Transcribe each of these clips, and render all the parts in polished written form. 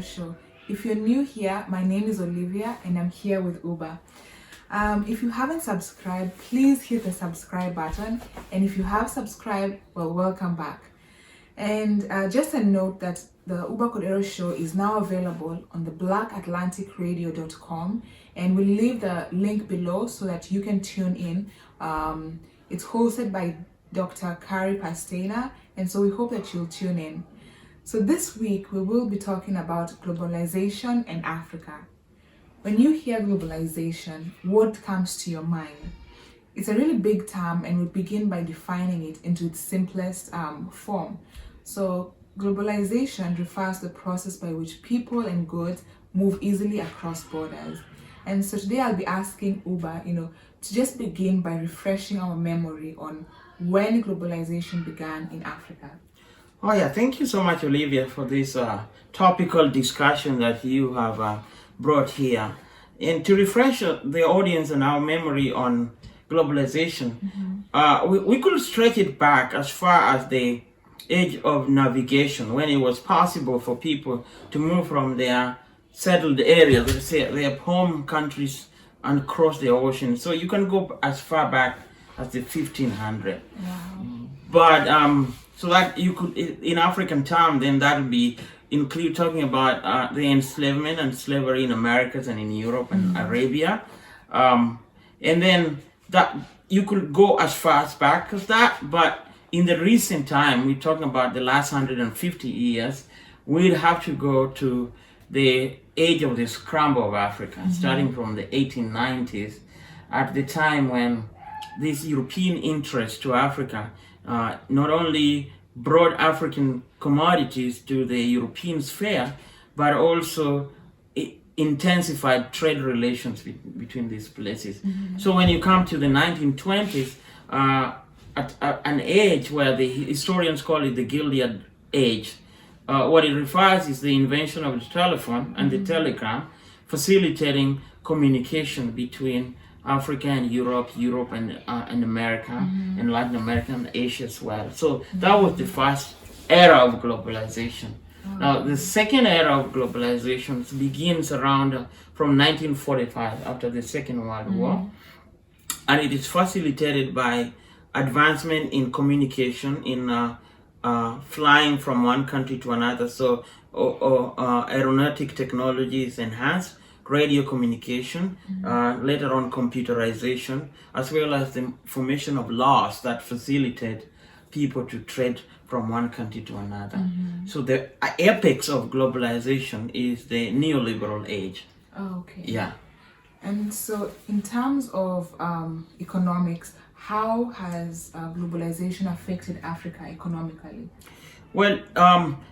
show. If you're new here, my name is Olivia and I'm here with Uba. If you haven't subscribed, please hit the subscribe button, and if you have subscribed, well, welcome back. And just a note that the Uba Cordero show is now available on the blackatlanticradio.com, and we'll leave the link below so that you can tune in. It's hosted by Dr. Kari Pastena, and so we hope that you'll tune in. So this week we will be talking about globalization and Africa. When you hear globalization, what comes to your mind? It's a really big term, and we'll begin by defining it into its simplest form. So globalization refers to the process by which people and goods move easily across borders. And so today I'll be asking Uba, to just begin by refreshing our memory on when globalization began in Africa. Oh yeah, thank you so much, Olivia, for this topical discussion that you have brought here. And to refresh the audience and our memory on globalization, we could stretch it back as far as the age of navigation, when it was possible for people to move from their settled areas, let's say their home countries, and cross the ocean. So you can go as far back as the 1500. Wow. But so that you could, in African term, then that would be include talking about the enslavement and slavery in Americas and in Europe and Arabia, and then that you could go as far as back as that. But in the recent time, we're talking about the last 150 years, we'd have to go to the age of the scramble of Africa, starting from the 1890s, at the time when this European interest to Africa not only brought African commodities to the European sphere, but also intensified trade relations between these places. So when you come to the 1920s, at an age where the historians call it the Gilded Age, what it refers is the invention of the telephone and the telegram, facilitating communication between Africa and Europe and America, and Latin America and Asia as well. So that was the first era of globalization. Now the second era of globalization begins around from 1945, after the Second World War, and it is facilitated by advancement in communication, in flying from one country to another. So aeronautic technology is enhanced, radio communication, later on computerization, as well as the formation of laws that facilitate people to trade from one country to another. So the apex of globalization is the neoliberal age. Oh, okay. Yeah. And so in terms of economics, how has globalization affected Africa economically? Well,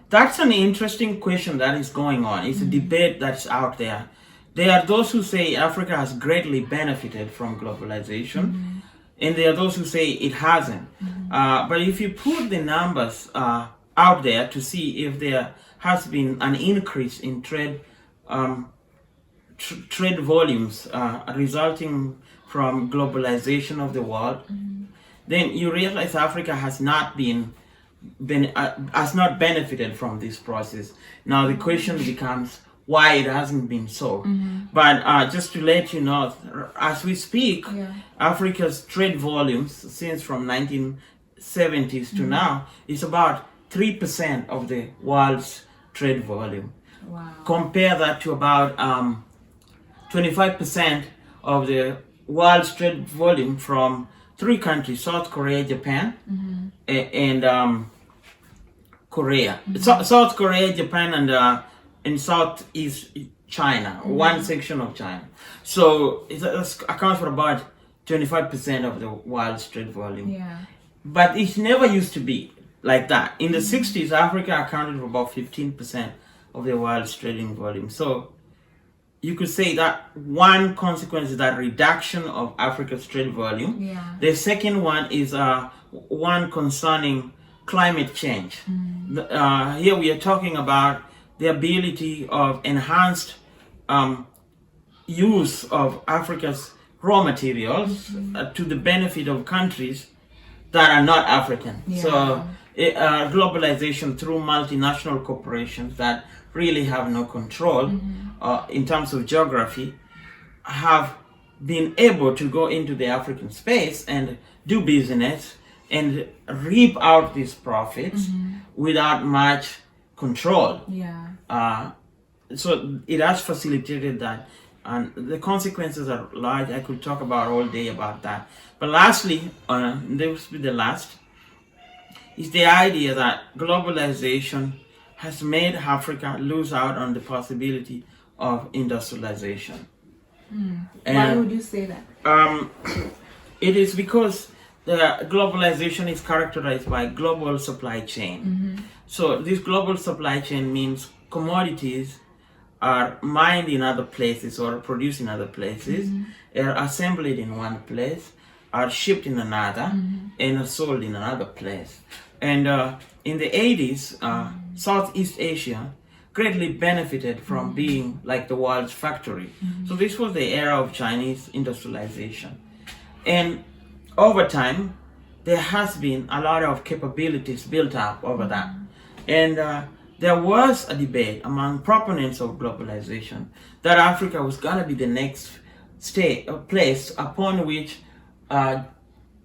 that's an interesting question that is going on. It's a debate that's out there. There are those who say Africa has greatly benefited from globalization, and there are those who say it hasn't. But if you put the numbers out there to see if there has been an increase in trade volumes resulting from globalization of the world, then you realize Africa has not benefited from this process. Now the question becomes why it hasn't been so. But just to let you know, as we speak, Africa's trade volumes since from 1970s to now is about 3% of the world's trade volume. Wow. Compare that to about 25% of the world's trade volume from three countries: South Korea, Japan, and Korea. South Korea, Japan, and Southeast China, one section of China. So it accounts for about 25% of the world's trade volume. Yeah. But it never used to be like that. In the 60s, Africa accounted for about 15% of the world's trading volume. So you could say that one consequence is that reduction of Africa's trade volume. Yeah. The second one is one concerning climate change. Here we are talking about the ability of enhanced use of Africa's raw materials to the benefit of countries that are not African. Yeah. So globalization through multinational corporations that really have no control in terms of geography have been able to go into the African space and do business and reap out these profits without much control. Yeah. So it has facilitated that, and the consequences are large. I could talk about all day about that. But lastly, this will be the last, is the idea that globalization has made Africa lose out on the possibility of industrialization. Why would you say that? It is because the globalization is characterized by global supply chain. So this global supply chain means commodities are mined in other places or produced in other places, are assembled in one place, are shipped in another, and are sold in another place. And in the 80s, Southeast Asia greatly benefited from being like the world's factory. So this was the era of Chinese industrialization. And over time, there has been a lot of capabilities built up over that. And there was a debate among proponents of globalization that Africa was going to be the next place upon which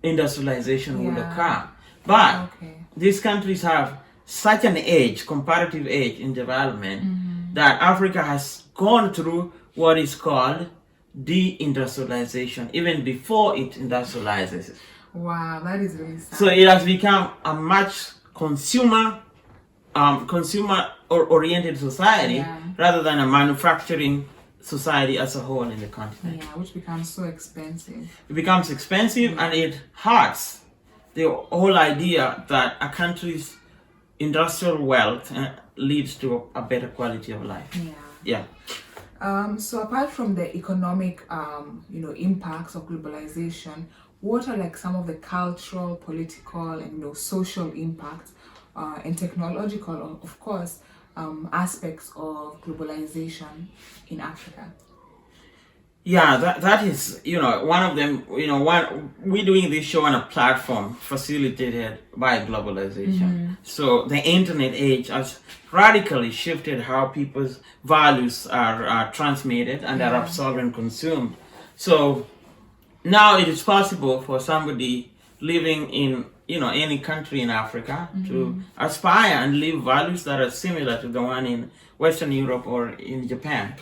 industrialization would occur. But these countries have such an age, comparative age in development, that Africa has gone through what is called deindustrialization even before it industrializes. Wow, that is really sad. So it has become a much consumer oriented society rather than a manufacturing society as a whole in the continent. Yeah, which becomes so expensive. It becomes expensive and it hurts the whole idea that a country's industrial wealth leads to a better quality of life. Yeah. So apart from the economic, impacts of globalization, what are like some of the cultural, political, and social impacts and technological, of course, aspects of globalization in Africa? Yeah, that is, one of them, we're doing this show on a platform facilitated by globalization. So the internet age has radically shifted how people's values are transmitted and are absorbed and consumed. So now it is possible for somebody living in, any country in Africa to aspire and live values that are similar to the one in Western Europe or in Japan.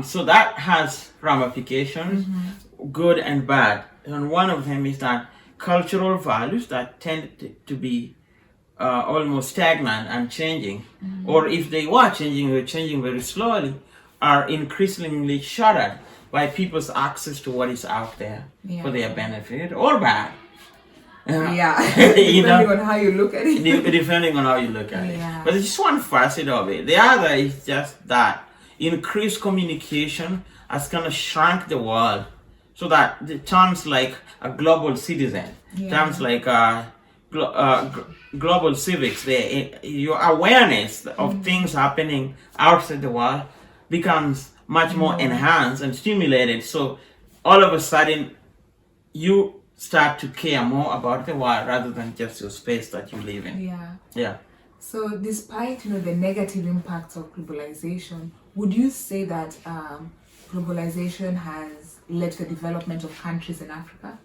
So that has ramifications, good and bad. And one of them is that cultural values that tend to be almost stagnant and changing, or if they were changing, they're changing very slowly, are increasingly shuttered by people's access to what is out there for their benefit or bad. Depending on how you look at it. Depending on how you look at it. But it's just one facet of it. The other is just that increased communication has kind of shrunk the world, so that the terms like a global citizen, terms like global civics, your awareness of things happening outside the world becomes much more enhanced and stimulated. So all of a sudden, you start to care more about the world rather than just your space that you live in. Yeah. So despite the negative impacts of globalization, would you say that globalization has led to the development of countries in Africa?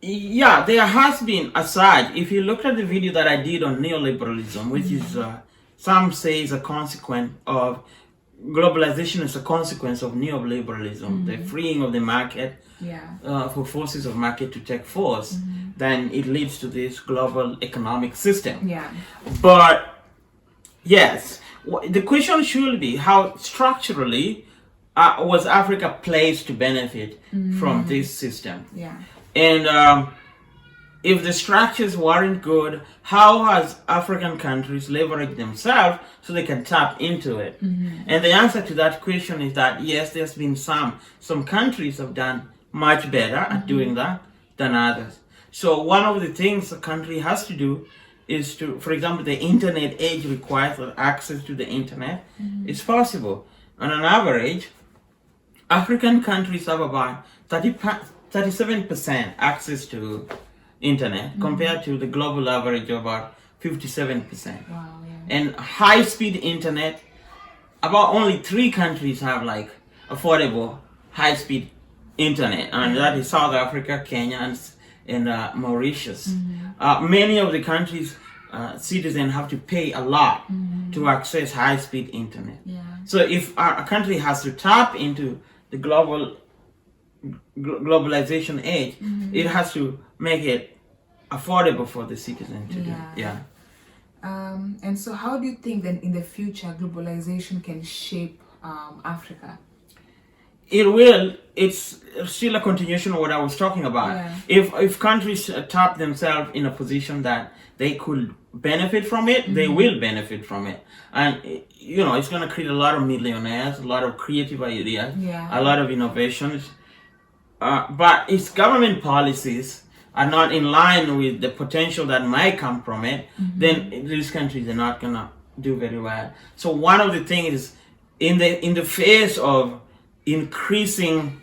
Yeah, there has been a surge. If you look at the video that I did on neoliberalism, which is some say is a consequence of globalization, is a consequence of neoliberalism, the freeing of the market for forces of market to take force, then it leads to this global economic system. But yes, the question should be how structurally was Africa placed to benefit from this system? And if the structures weren't good, how has African countries leveraged themselves so they can tap into it? And the answer to that question is that yes, there's been some countries have done much better at doing that than others. So one of the things a country has to do is to, for example, the internet age requires that access to the internet is possible. On an average, African countries have about 37% access to internet compared to the global average of about 57%. Wow, yeah. And high-speed internet, about only 3 countries have like affordable high-speed internet, and that is South Africa, Kenya, and Mauritius. Many of the countries, citizens have to pay a lot to access high-speed internet. Yeah. So if a country has to tap into the globalization age, it has to make it affordable for the citizen to do. Yeah. And so how do you think then in the future globalization can shape Africa? It will. It's still a continuation of what I was talking about. Yeah. If countries tap themselves in a position that they could benefit from it, they will benefit from it. And you know, it's going to create a lot of millionaires, a lot of creative ideas, a lot of innovations. But its government policies are not in line with the potential that might come from it, then these countries are not going to do very well. So one of the things is in the face of increasing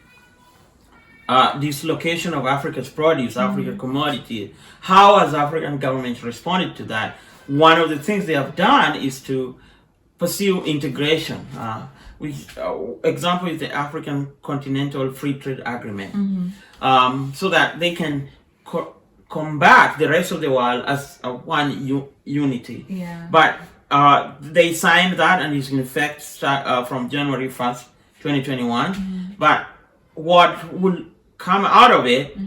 dislocation of Africa's produce, African commodities, how has African governments responded to that? One of the things they have done is to pursue integration. Example is the African Continental Free Trade Agreement, so that they can combat the rest of the world as one unity. Yeah. But they signed that, and it's in effect from January 1st, 2021. But what will come out of it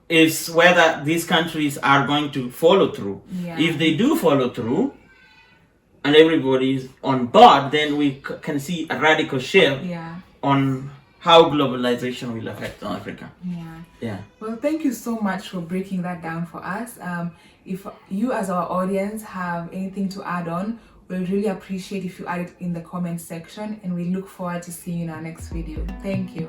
is whether these countries are going to follow through. Yeah. If they do follow through, and everybody is on board, then we can see a radical shift on how globalization will affect Africa. Yeah. Well, thank you so much for breaking that down for us. If you as our audience have anything to add on, we'll really appreciate if you add it in the comment section, and we look forward to seeing you in our next video. Thank you.